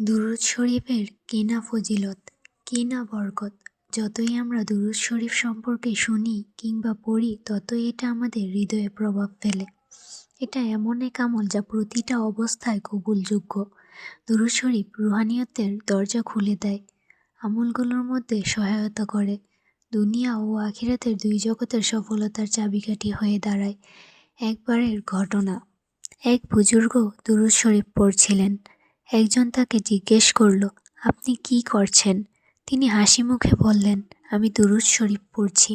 দুরূদ শরীফের কি না ফজিলত, কি না বরকত। যতই আমরা দুরূদ শরীফ সম্পর্কে শুনি কিংবা পড়ি, ততই এটা আমাদের হৃদয়ে প্রভাব ফেলে। এটা এমন এক আমল যা প্রতিটা অবস্থায় কবুলযোগ্য। দুরূদ শরীফ রুহানিয়তের দরজা খুলে দেয়, আমলগুলোর মধ্যে সহায়তা করে, দুনিয়া ও আখিরাতের দুই জগতের সফলতার চাবিকাঠি হয়ে দাঁড়ায়। একবারের ঘটনা, এক বুজুর্গ দুরূদ শরীফ পড়ছিলেন। একজন তাকে জিজ্ঞেস করল, আপনি কি করছেন? তিনি হাসি মুখে বললেন, আমি দুরূদ শরীফ পড়ছি।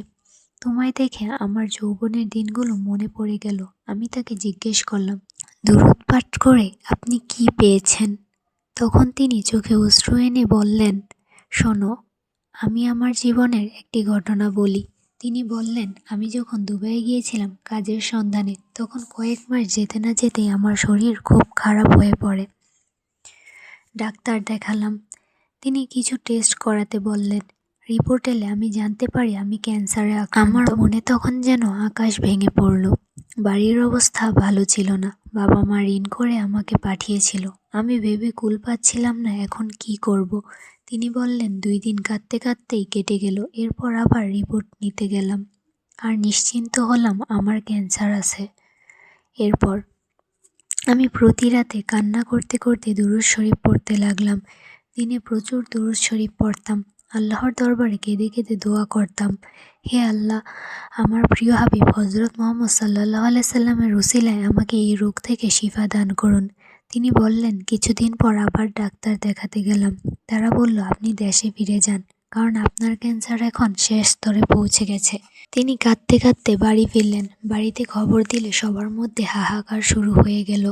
তোমায় দেখে আমার যৌবনের দিনগুলো মনে পড়ে গেল। আমি তাকে জিজ্ঞেস করলাম, দুরূদ পাঠ করে আপনি কি পেয়েছেন? তখন তিনি চোখে অশ্রু এনে বললেন, শোনো, আমি আমার জীবনের একটি ঘটনা বলি। তিনি বললেন, আমি যখন দুবাই গিয়েছিলাম কাজের সন্ধানে, তখন কয়েক মাস যেতে না যেতেই আমার শরীর খুব খারাপ হয়ে পড়ে। ডাক্তার দেখালাম। তিনি কিছু টেস্ট করাতে বললেন। রিপোর্ট এলে আমি জানতে পারি আমি ক্যান্সারে আক্রান্ত। আমার মনে তখন যেন আকাশ ভেঙে পড়ল। বাড়ির অবস্থা ভালো ছিল না। বাবা মা ঋণ করে আমাকে পাঠিয়েছিল। আমি ভেবে কুল পাচ্ছিলাম না এখন কি করব। তিনি বললেন, 2 দিন কাঁদতে কাঁদতেই কেটে গেল। এরপর আবার রিপোর্ট নিতে গেলাম আর নিশ্চিন্ত হলাম আমার ক্যান্সার আছে। এরপর আমি প্রতি রাতে কান্না করতে করতে দুরূদ শরীফ পড়তে লাগলাম। দিনে প্রচুর দুরূদ শরীফ পড়তাম। আল্লাহর দরবারে কেঁদে কেঁদে দোয়া করতাম, হে আল্লাহ, আমার প্রিয় হাবিব হযরত মুহাম্মদ সাল্লাল্লাহু আলাইহি সাল্লামের উসিলায় আমাকে এই রোগ থেকে শিফা দান করুন। তিনি বললেন, কিছুদিন পর আবার ডাক্তার দেখাতে গেলাম। তারা বলল, আপনি দেশে ফিরে যান, কারণ আপনার ক্যান্সার এখন শেষ স্তরে পৌঁছে গেছে। তিনি কাঁদতে কাঁদতে বাড়ি ফিরলেন। বাড়িতে খবর দিলে সবার মধ্যে হাহাকার শুরু হয়ে গেল।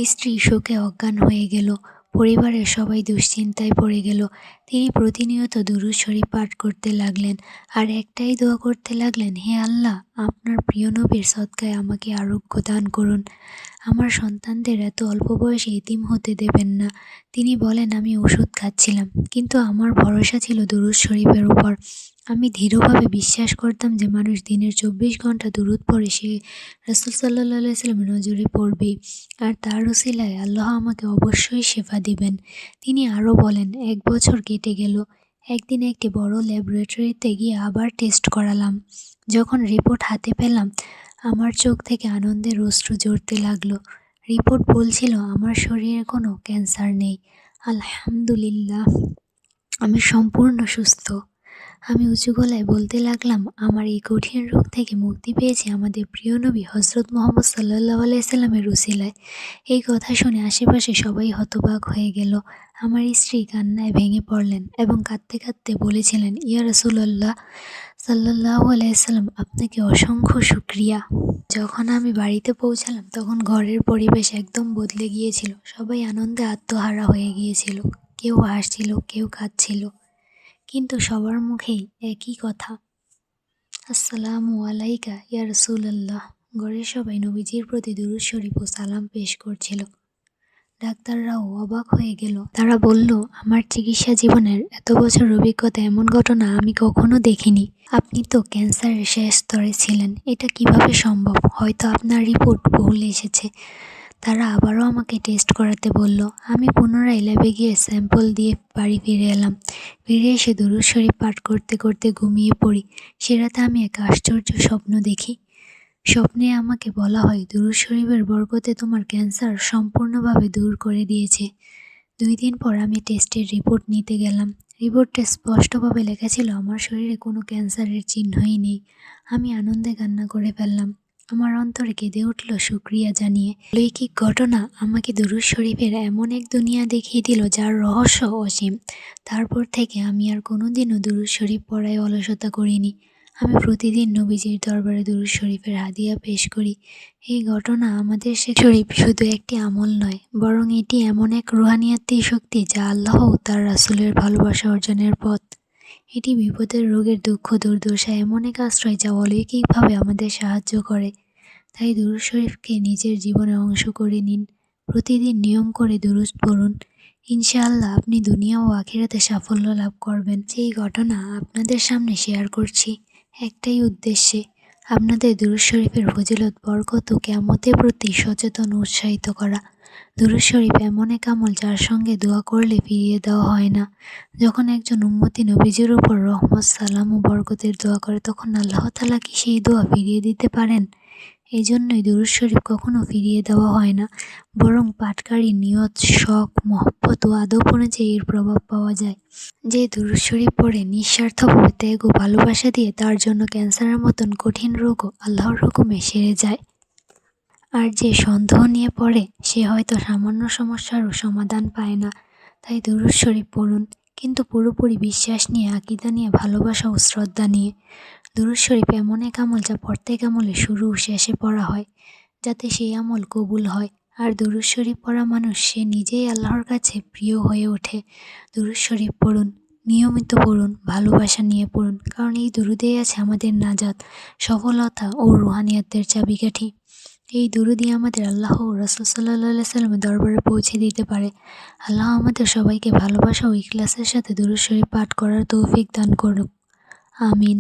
স্ত্রী শোকে অজ্ঞান হয়ে গেল। পরিবারের সবাই দুশ্চিন্তায় পড়ে গেল। তিনি প্রতিনিয়ত দুরূদ শরীফ পাঠ করতে লাগলেন আর একটাই দোয়া করতে লাগলেন, হে আল্লাহ, আপনার প্রিয় নবীর সদকায় আমাকে আরোগ্য দান করুন। আমার সন্তানদের এত অল্প বয়সে এতিম হতে দেবেন না। তিনি বলেন, আমি ওষুধ খাচ্ছিলাম, কিন্তু আমার ভরসা ছিল দুরূদ শরীফের উপর। আমি দৃঢ়ভাবে বিশ্বাস করতাম যে মানুষ দিনের 24 ঘন্টা দুরূদ পড়ে সে রাসূল সাল্লাল্লাহু আলাইহি ওয়াসাল্লামের নজরে পড়বেই, আর তার উসিলায় আল্লাহ আমাকে অবশ্যই শেফা দিবেন। তিনি আরও বলেন, 1 বছর কেটে গেল। একদিন একটি বড় ল্যাবরেটরিতে গিয়ে আবার টেস্ট করালাম। যখন রিপোর্ট হাতে পেলাম, আমার চোখ থেকে আনন্দের অশ্রু ঝরতে লাগলো। রিপোর্ট বলছিল আমার শরীরে কোনো ক্যান্সার নেই। আলহামদুলিল্লাহ, আমি সম্পূর্ণ সুস্থ। আমি উঁচু গলায় বলতে লাগলাম, আমার এই কঠিন রোগ থেকে মুক্তি পেয়েছি আমাদের প্রিয় নবী হযরত মুহাম্মদ সাল্লাল্লাহু আলাইহি সাল্লামের উসিলায়। এই কথা শুনে আশেপাশে সবাই হতবাক হয়ে গেল। আমার স্ত্রী কান্নায় ভেঙে পড়লেন এবং কাঁদতে কাঁদতে বলেছিলেন, ইয়া রাসূলুল্লাহ সাল্লাল্লাহু আলাইহি সাল্লাম, আপনাকে অসংখ্য শুকরিয়া। যখন আমি বাড়িতে পৌঁছালাম, তখন ঘরের পরিবেশ একদম বদলে গিয়েছিল। সবাই আনন্দে আত্মহারা হয়ে গিয়েছিল। কেউ হাসছিল, কেউ কাঁদছিল, কিন্তু সবার মুখেই একই কথা, আসসালামু আলাইকা ইয়া রাসূলুল্লাহ। ঘরের সবাই নবীজির প্রতি দুরূদ শরীফ ও সালাম পেশ করছিল। ডাক্তাররাও অবাক হয়ে গেল। তারা বলল, আমার চিকিৎসা জীবনের এত বছর অভিজ্ঞতা এমন ঘটনা আমি কখনো দেখিনি। আপনি তো ক্যান্সারের শেষ স্তরে ছিলেন, এটা কিভাবে সম্ভব? হয়তো আপনার রিপোর্ট ভুল এসেছে। তারা আবারও আমাকে টেস্ট করাতে বলল। আমি পুনরায় ল্যাবে গিয়ে স্যাম্পল দিয়ে বাড়ি ফিরে এলাম। ফিরে এসে দুরূদ শরীফ পাঠ করতে করতে ঘুমিয়ে পড়ি। সে রাতে আমি এক আশ্চর্য স্বপ্ন দেখি। স্বপ্নে আমাকে বলা হয়, দুরূদ শরীফের বরকতে তোমার ক্যান্সার সম্পূর্ণভাবে দূর করে দিয়েছে। 2 দিন পর আমি টেস্টের রিপোর্ট নিতে গেলাম। রিপোর্টে স্পষ্টভাবে লেখা ছিল আমার শরীরে কোনো ক্যান্সারের চিহ্নই নেই। আমি আনন্দে কান্না করে ফেললাম। আমার অন্তরে কেঁদে উঠল শুকরিয়া জানিয়ে। অলৌকিক ঘটনা আমাকে দুরূদ শরীফের এমন এক দুনিয়া দেখিয়ে দিল যার রহস্য অসীম। তারপর থেকে আমি আর কোনোদিনও দুরূদ শরীফ পড়ায় অলসতা করিনি। আমি প্রতিদিন নবীজির দরবারে দুরূদ শরীফের হাদিয়া পেশ করি। এই ঘটনা আমাদের শরীফ শুধু একটি আমল নয়, বরং এটি এমন এক রুহানিয়াতি শক্তি যা আল্লাহ ও তার রাসূলের ভালোবাসা অর্জনের পথ। এটি বিপদের, রোগের, দুঃখ, দুর্দশা এমন এক আশ্রয় যা অলৌকিকভাবে আমাদের সাহায্য করে। তাই দুরূদ শরীফকে নিজের জীবনের অংশ করে নিন। প্রতিদিন নিয়ম করে দুরূদ পড়ুন। ইনশাআল্লাহ আপনি দুনিয়া ও আখিরাতে সাফল্য লাভ করবেন। সেই ঘটনা আপনাদের সামনে শেয়ার করছি একটাই উদ্দেশ্যে, আপনাদের দুরূদ শরীফের ফজিলত, বরকত ও কিয়ামতের প্রতি সচেতন ও উৎসাহিত করা। দুরূদ শরীফ এমন এক আমল যার সঙ্গে দোয়া করলে ফিরিয়ে দেওয়া হয় না। যখন একজন উম্মতি নবীজির উপর রহমত, সালাম ও বরকতের দোয়া করে, তখন আল্লাহ তাআলা কি সেই দোয়া ফিরিয়ে দিতে পারেন? এই জন্যই দুরূদ শরীফ কখনো ফিরিয়ে দেওয়া হয় না, বরং পাঠকারীর নিয়ত, শখ, মহব্বত ও আদব অনুযায়ী এর প্রভাব পাওয়া যায়। যে দুরূদ শরীফ পড়ে নিঃস্বার্থভাবে ত্যাগ ও ভালোবাসা দিয়ে, তার জন্য ক্যান্সারের মতন কঠিন রোগও আল্লাহর হুকুমে সেরে যায়। আর যে সন্দেহ নিয়ে পড়ে, সে হয়তো সামান্য সমস্যারও সমাধান পায় না। তাই দুরূদ শরীফ পড়ুন, কিন্তু পুরোপুরি বিশ্বাস নিয়ে, আকীদা নিয়ে, ভালোবাসা ও শ্রদ্ধা নিয়ে। দুরূদ শরীফ এমন এক আমল যা প্রত্যেক আমলে শুরু ও শেষে পড়া হয়, যাতে সেই আমল কবুল হয়। আর দুরূদ শরীফ পড়া মানুষ, সে নিজেই আল্লাহর কাছে প্রিয় হয়ে ওঠে। দুরূদ শরীফ পড়ুন, নিয়মিত পড়ুন, ভালোবাসা নিয়ে পড়ুন, কারণ এই দুরূদেই আছে আমাদের নাজাত, সফলতা ও রুহানিয়াতের চাবিকাঠি। এই দুরূদই আমাদের আল্লাহ ও রাসূল সাল্লাল্লাহু আলাইহি ওয়াসাল্লামের দরবারে পৌঁছে দিতে পারে। আল্লাহ আমাদের সবাইকে ভালোবাসা ও ইখলাসের সাথে দুরূদ শরীফ পাঠ করার তৌফিক দান করুক। আমিন।